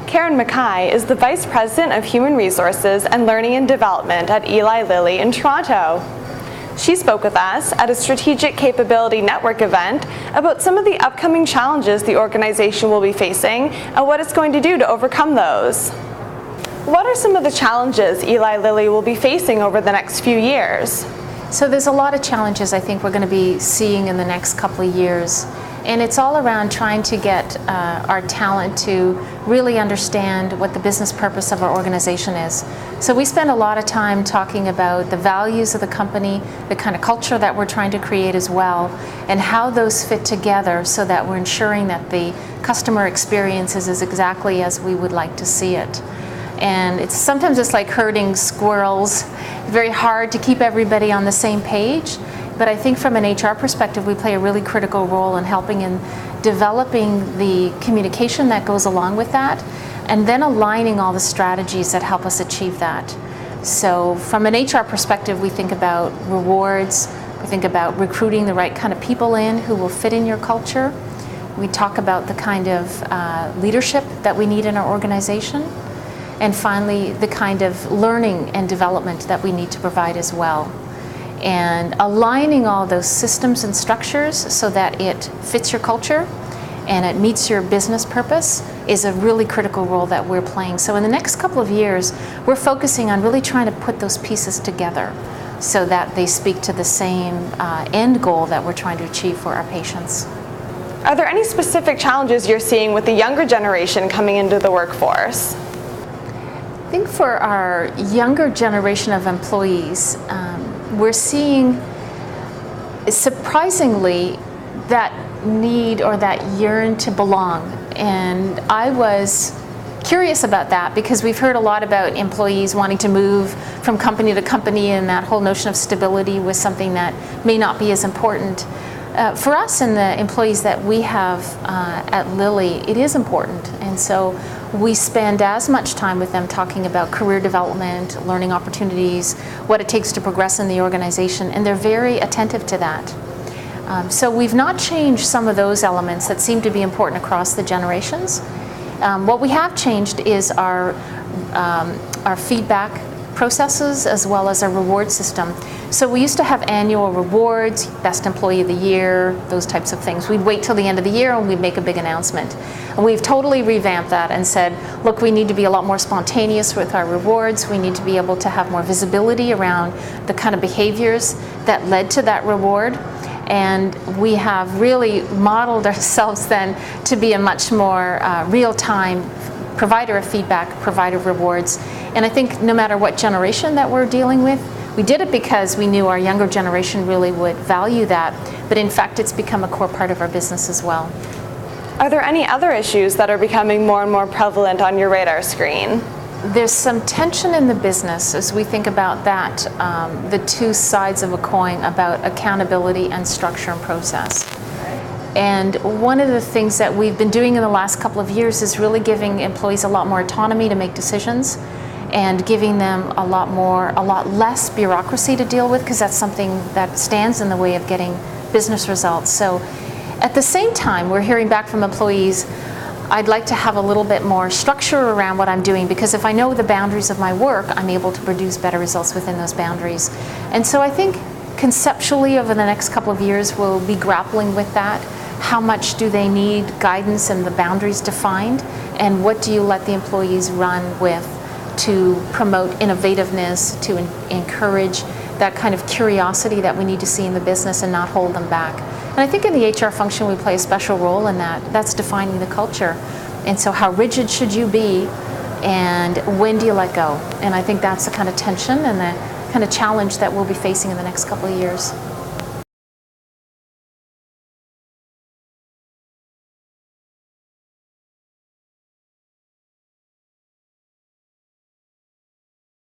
Karen McKay is the Vice President of Human Resources and Learning and Development at Eli Lilly in Toronto. She spoke with us at a Strategic Capability Network event about some of the upcoming challenges the organization will be facing and what it's going to do to overcome those. What are some of the challenges Eli Lilly will be facing over the next few years? So there's a lot of challenges I think we're going to be seeing in the next couple of years. And it's all around trying to get our talent to really understand what the business purpose of our organization is. So we spend a lot of time talking about the values of the company, the kind of culture that we're trying to create as well, and how those fit together so that we're ensuring that the customer experience is exactly as we would like to see it. And sometimes it's like herding squirrels. It's very hard to keep everybody on the same page. But I think from an HR perspective, we play a really critical role in helping in developing the communication that goes along with that, and then aligning all the strategies that help us achieve that. So from an HR perspective, we think about rewards, we think about recruiting the right kind of people in who will fit in your culture. We talk about the kind of leadership that we need in our organization. And finally, the kind of learning and development that we need to provide as well. And aligning all those systems and structures so that it fits your culture and it meets your business purpose is a really critical role that we're playing. So in the next couple of years, we're focusing on really trying to put those pieces together so that they speak to the same end goal that we're trying to achieve for our patients. Are there any specific challenges you're seeing with the younger generation coming into the workforce? I think for our younger generation of employees, we're seeing, surprisingly, that need or that yearn to belong. And I was curious about that because we've heard a lot about employees wanting to move from company to company, and that whole notion of stability was something that may not be as important. For us and the employees that we have at Lilly, it is important. And so we spend as much time with them talking about career development, learning opportunities, what it takes to progress in the organization, and they're very attentive to that. So we've not changed some of those elements that seem to be important across the generations. What we have changed is our feedback processes as well as our reward system. So we used to have annual rewards, best employee of the year, those types of things. We'd wait till the end of the year and we'd make a big announcement. And we've totally revamped that and said, look, we need to be a lot more spontaneous with our rewards. We need to be able to have more visibility around the kind of behaviors that led to that reward. And we have really modeled ourselves then to be a much more real-time provider of feedback, provider of rewards. And I think no matter what generation that we're dealing with, we did it because we knew our younger generation really would value that, but in fact it's become a core part of our business as well. Are there any other issues that are becoming more and more prevalent on your radar screen? There's some tension in the business as we think about that, the two sides of a coin about accountability and structure and process. And one of the things that we've been doing in the last couple of years is really giving employees a lot more autonomy to make decisions and giving them a lot less bureaucracy to deal with, because that's something that stands in the way of getting business results. So at the same time, we're hearing back from employees, I'd like to have a little bit more structure around what I'm doing, because if I know the boundaries of my work, I'm able to produce better results within those boundaries. And so I think conceptually over the next couple of years, we'll be grappling with that. How much do they need guidance and the boundaries defined? And what do you let the employees run with to promote innovativeness, to encourage that kind of curiosity that we need to see in the business and not hold them back? And I think in the HR function we play a special role in that. That's defining the culture. And so how rigid should you be, and when do you let go? And I think that's the kind of tension and the kind of challenge that we'll be facing in the next couple of years.